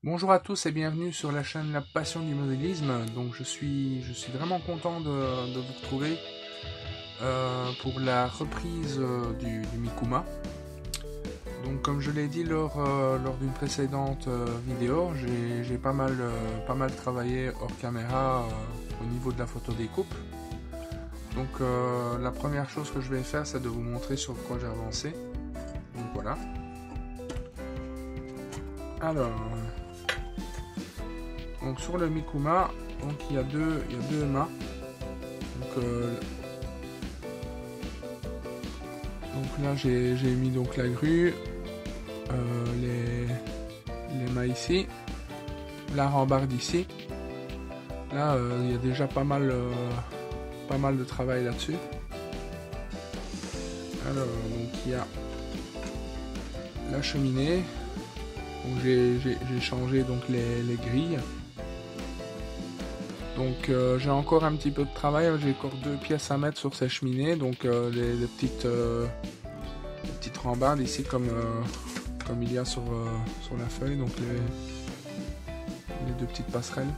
Bonjour à tous et bienvenue sur la chaîne La Passion du modélisme. Donc je suis vraiment content de vous retrouver pour la reprise du Mikuma. Donc comme je l'ai dit lors d'une précédente vidéo, j'ai pas mal travaillé hors caméra au niveau de la photo découpe. Donc la première chose que je vais faire, c'est de vous montrer sur quoi j'ai avancé. Donc voilà. Alors, donc sur le Mikuma, donc il y a deux mâts. Donc là j'ai mis donc la grue, les mâts ici, la rambarde ici. Là il y a déjà pas mal de travail là-dessus. Alors donc il y a la cheminée. Donc j'ai changé donc les grilles. Donc j'ai encore un petit peu de travail, j'ai encore 2 pièces à mettre sur ces cheminées, donc les petites rambardes ici comme il y a sur la feuille, donc les 2 petites passerelles.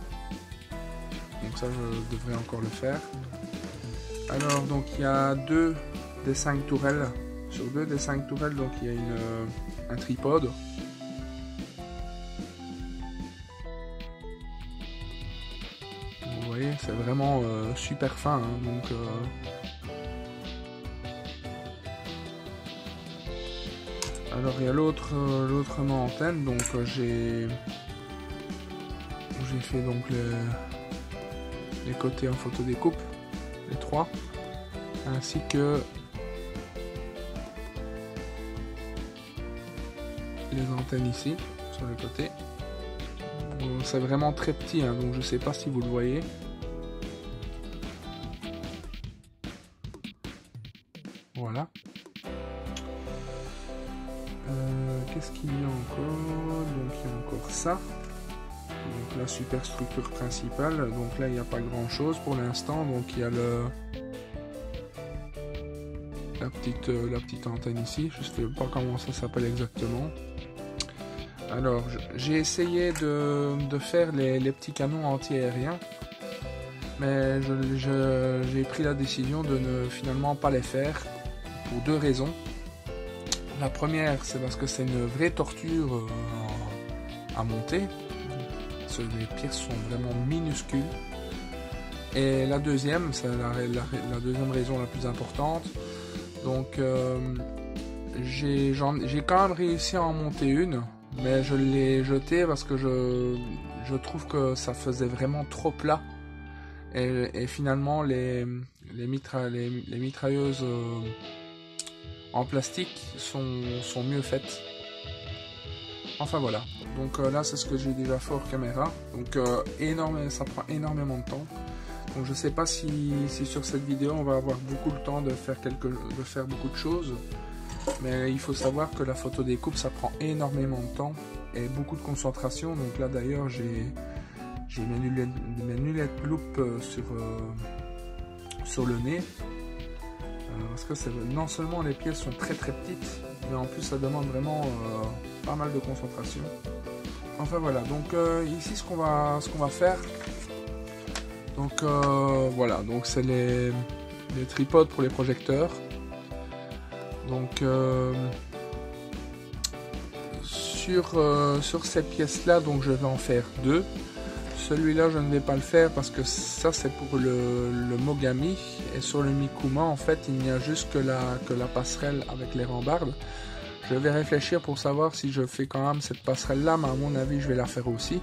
Donc ça je devrais encore le faire. Alors donc il y a 2 des 5 tourelles, sur 2 des 5 tourelles donc il y a un tripode. Vous voyez, c'est vraiment super fin, hein, donc alors il y a l'autre antenne, donc j'ai fait donc les côtés en photo découpe, les 3, ainsi que les antennes ici sur les côtés. C'est vraiment très petit, hein, donc je sais pas si vous le voyez. Voilà. Qu'est-ce qu'il y a encore? Donc il y a encore ça. Donc la superstructure principale. Donc là il n'y a pas grand chose pour l'instant. Donc il y a la petite antenne ici. Je ne sais pas comment ça s'appelle exactement. Alors j'ai essayé de faire les petits canons anti-aériens, mais j'ai pris la décision de ne finalement pas les faire pour 2 raisons. La première, c'est parce que c'est une vraie torture à monter. Les pièces sont vraiment minuscules. Et la deuxième, c'est la deuxième raison la plus importante. Donc j'ai quand même réussi à en monter une, mais je l'ai jetée parce que je trouve que ça faisait vraiment trop plat. Et finalement les mitrailleuses en plastique sont mieux faites. Enfin voilà, donc là c'est ce que j'ai déjà fait hors caméra, donc ça prend énormément de temps. Donc je sais pas si sur cette vidéo on va avoir beaucoup le temps de faire beaucoup de choses, mais il faut savoir que la photo découpe ça prend énormément de temps et beaucoup de concentration. Donc là d'ailleurs j'ai mes lunettes loupe sur le nez. Parce que non seulement les pièces sont très petites, mais en plus ça demande vraiment pas mal de concentration. Enfin voilà, donc ici ce qu'on va faire, donc voilà, donc c'est les tripodes pour les projecteurs. Donc sur cette pièce là, donc je vais en faire 2. Celui-là je ne vais pas le faire parce que ça c'est pour le Mogami, et sur le Mikuma en fait il n'y a juste que la passerelle avec les rambardes. Je vais réfléchir pour savoir si je fais quand même cette passerelle là, mais à mon avis je vais la faire aussi,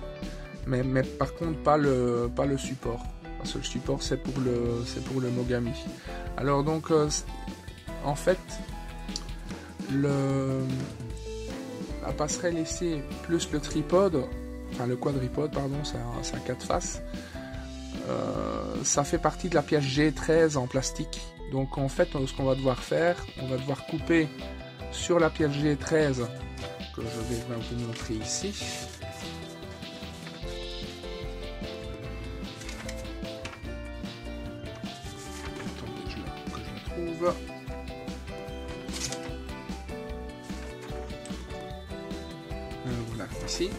mais par contre pas le support, parce que le support c'est pour le Mogami. Alors donc en fait la passerelle ici plus le tripode, enfin le quadripode pardon, c'est à 4 faces, ça fait partie de la pièce G13 en plastique. Donc en fait ce qu'on va devoir faire, on va devoir couper sur la pièce G13 que je vais vous montrer ici. Attendez que je la trouve. Voilà, ici.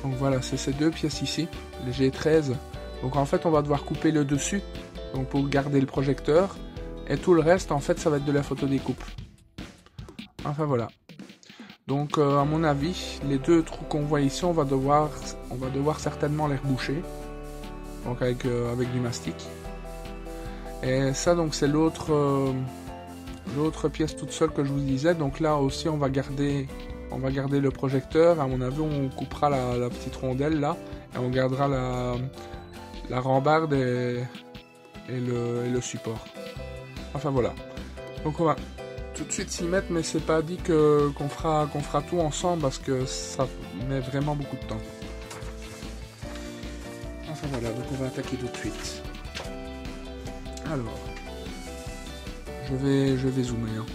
Donc voilà, c'est ces deux pièces ici, les G13. Donc en fait, on va devoir couper le dessus, donc pour garder le projecteur. Et tout le reste, en fait, ça va être de la photodécoupe. Enfin voilà. Donc à mon avis, les deux trous qu'on voit ici, on va devoir certainement les reboucher. Donc avec du mastic. Et ça, donc c'est l'autre pièce toute seule que je vous disais. Donc là aussi, on va garder le projecteur. À mon avis, on coupera la petite rondelle là. Et on gardera la rambarde et le support. Enfin voilà. Donc on va tout de suite s'y mettre, mais c'est pas dit qu'on fera tout ensemble parce que ça met vraiment beaucoup de temps. Enfin voilà, donc on va attaquer tout de suite. Alors, je vais zoomer. Hein.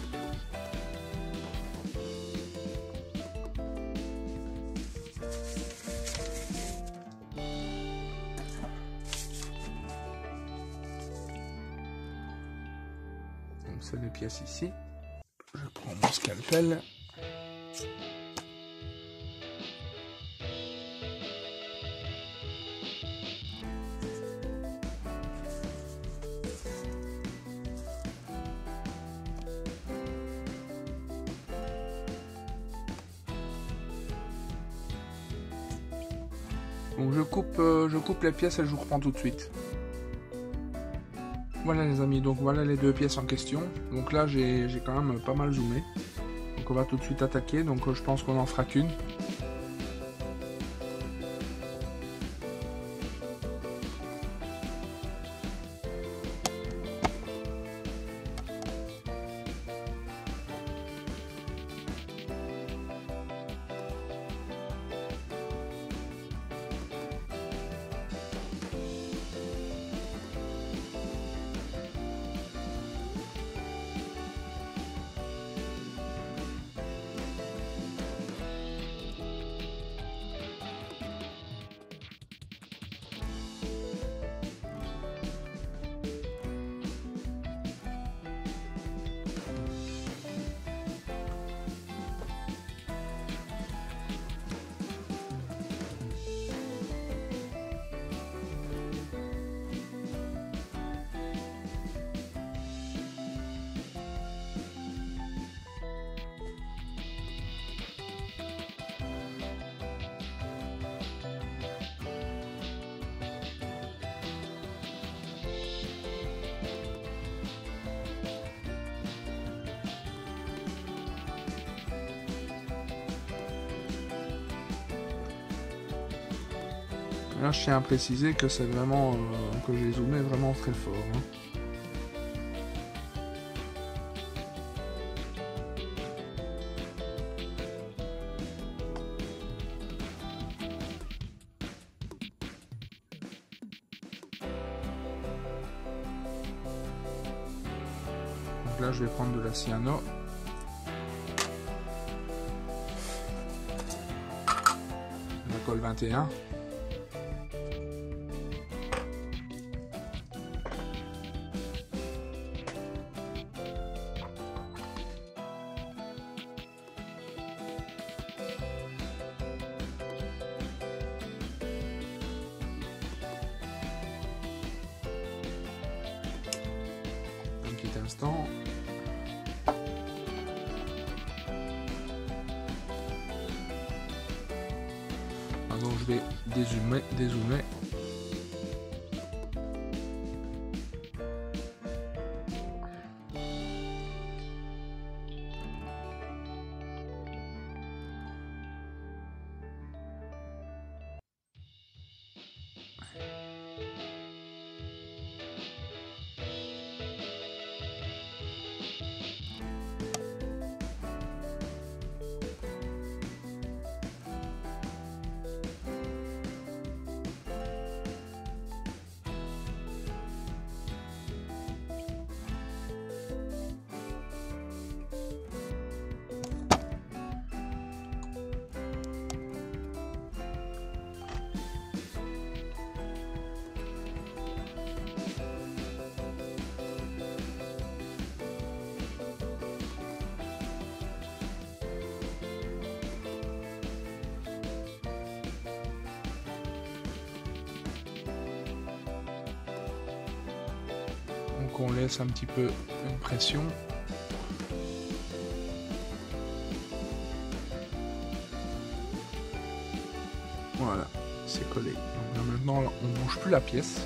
Donc c'est les pièces ici. Je prends mon scalpel. Donc je coupe les pièces et je vous reprends tout de suite. Voilà les amis, donc voilà les deux pièces en question. Donc là j'ai quand même pas mal zoomé. Donc on va tout de suite attaquer, donc je pense qu'on en fera qu'une. Là, je tiens à préciser que c'est vraiment que j'ai zoomé vraiment très fort. Hein. Donc là, je vais prendre de la cyano. La colle 21. Instant. Donc je vais dézoomer. Donc on laisse un petit peu une pression. Voilà, c'est collé. Donc là, maintenant on ne bouge plus la pièce.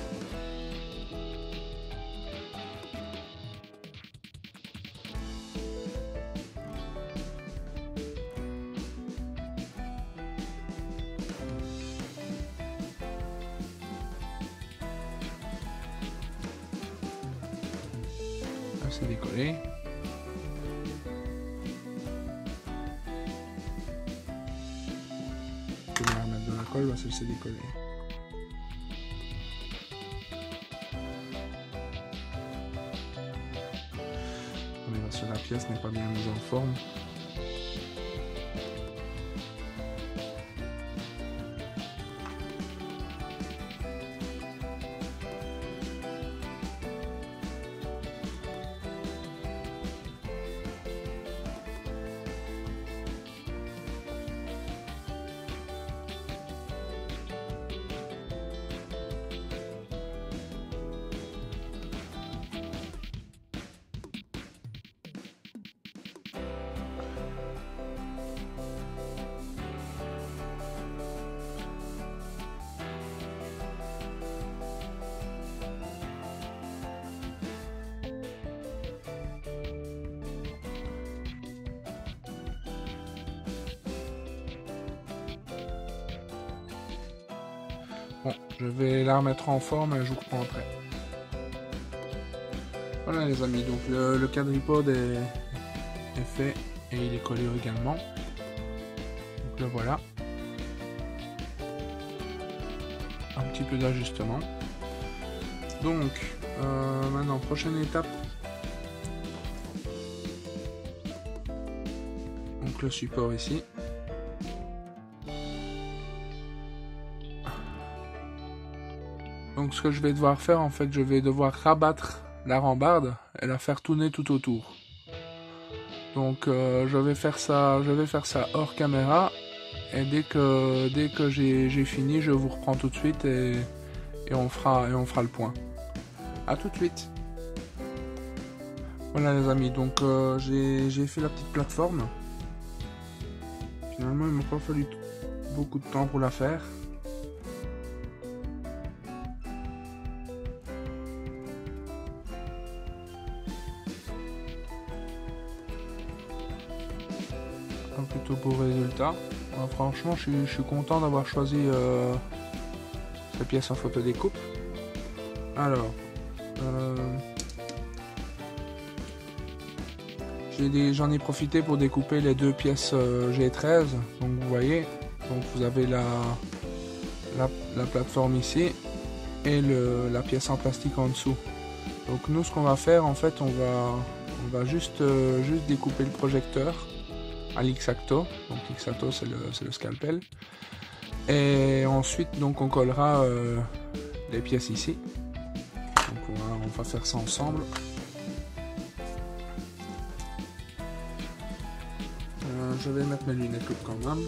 C'est décollé. Je vais remettre de la colle parce que c'est décollé. Mais parce que la pièce n'est pas bien mise en forme. Bon, je vais la remettre en forme et je vous reprends après. Voilà les amis, donc le quadripode est fait et il est collé également. Donc le voilà. Un petit peu d'ajustement. Donc maintenant, prochaine étape. Donc le support ici. Donc ce que je vais devoir faire, en fait, je vais devoir rabattre la rambarde et la faire tourner tout autour. Donc je vais faire ça hors caméra et dès que j'ai fini, je vous reprends tout de suite et on fera le point. A tout de suite. Voilà les amis, donc j'ai fait la petite plateforme. Finalement, il m'a pas fallu beaucoup de temps pour la faire. Un plutôt beau résultat. Alors, franchement, je suis content d'avoir choisi cette pièce en photo découpe. Alors, j'en ai profité pour découper les deux pièces G13. Donc vous voyez, donc vous avez la plateforme ici et la pièce en plastique en dessous. Donc nous, ce qu'on va faire, en fait, on va juste découper le projecteur à l'X-Acto. Donc l'X-Acto, c'est le scalpel. Et ensuite, donc on collera les pièces ici. Donc on va faire ça ensemble. Je vais mettre mes lunettes quand même.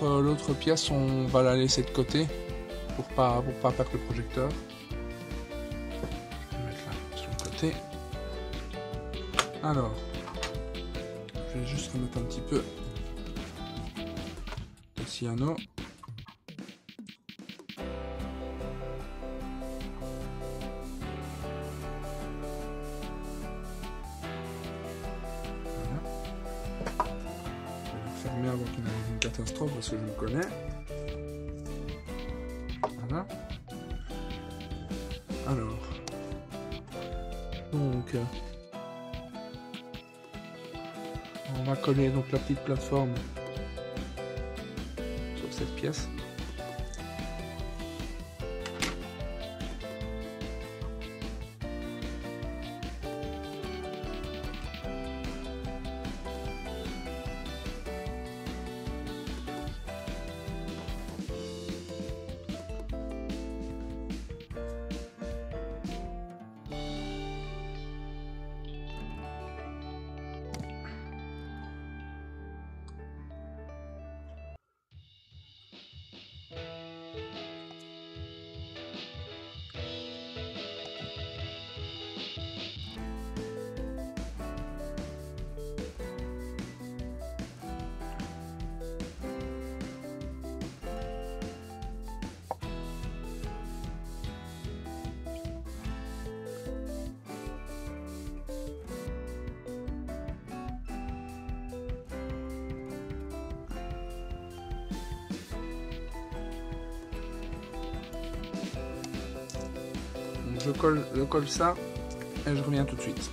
L'autre pièce, on va la laisser de côté pour pas perdre le projecteur. Je vais mettre là sur le côté. Alors, je vais juste remettre un petit peu de cyano. Avant qu'il n'arrive une catastrophe parce que je me connais. Voilà. Alors. Donc. On va coller donc la petite plateforme sur cette pièce. je colle ça et je reviens tout de suite.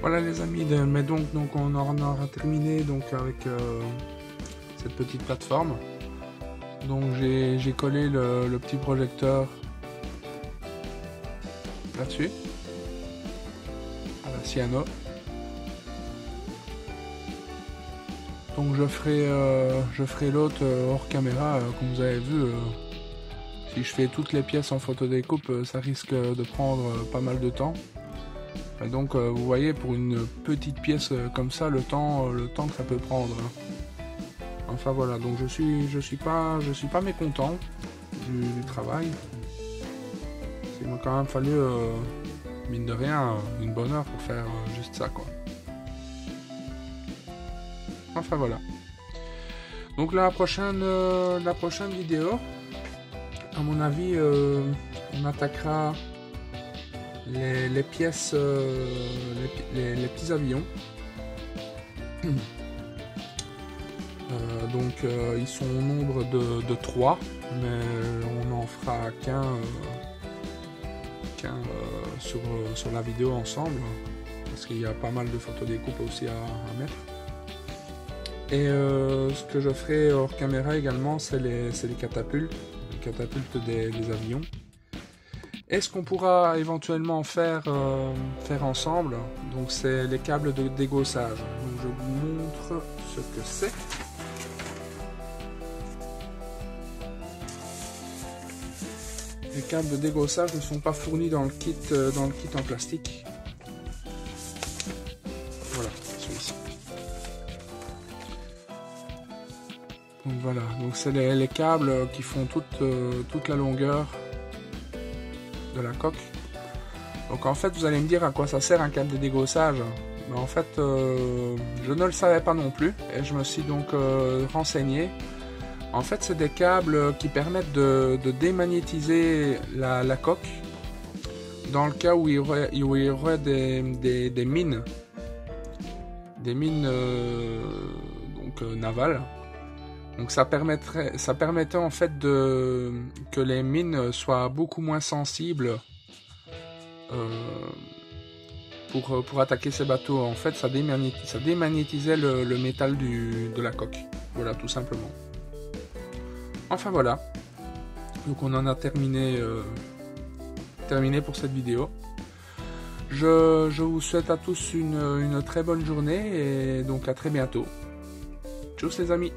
Voilà les amis, mais donc on en aura terminé donc avec cette petite plateforme. Donc j'ai collé le petit projecteur là-dessus, à la cyano. Donc je ferai l'autre hors caméra, comme vous avez vu. Si je fais toutes les pièces en photodécoupe, ça risque de prendre pas mal de temps. Et donc vous voyez, pour une petite pièce comme ça, le temps que ça peut prendre. Enfin voilà, donc je suis pas mécontent du travail. Il m'a quand même fallu, mine de rien, une bonne heure pour faire juste ça, quoi. Enfin voilà. Donc la prochaine vidéo, à mon avis, on attaquera les pièces, les petits avions. Donc ils sont au nombre de 3, mais on n'en fera qu'un sur la vidéo ensemble, parce qu'il y a pas mal de photos découpes aussi à mettre. Et ce que je ferai hors caméra également, c'est les catapultes, des avions. Et ce qu'on pourra éventuellement faire ensemble, donc c'est les câbles de dégaussage. Donc je vous montre ce que c'est. Les câbles de dégaussage ne sont pas fournis dans le kit en plastique. Voilà, celui-ci. Donc voilà, donc c'est les câbles qui font toute la longueur de la coque. Donc en fait, vous allez me dire à quoi ça sert un câble de dégaussage. Mais en fait, je ne le savais pas non plus, et je me suis donc renseigné. En fait, c'est des câbles qui permettent de démagnétiser la coque dans le cas où il y aurait des mines, navales. Donc ça permettait en fait que les mines soient beaucoup moins sensibles pour attaquer ces bateaux. En fait, ça démagnétisait le métal de la coque. Voilà, tout simplement. Enfin voilà, donc on en a terminé pour cette vidéo. Je vous souhaite à tous une très bonne journée et donc à très bientôt. Tchuss les amis.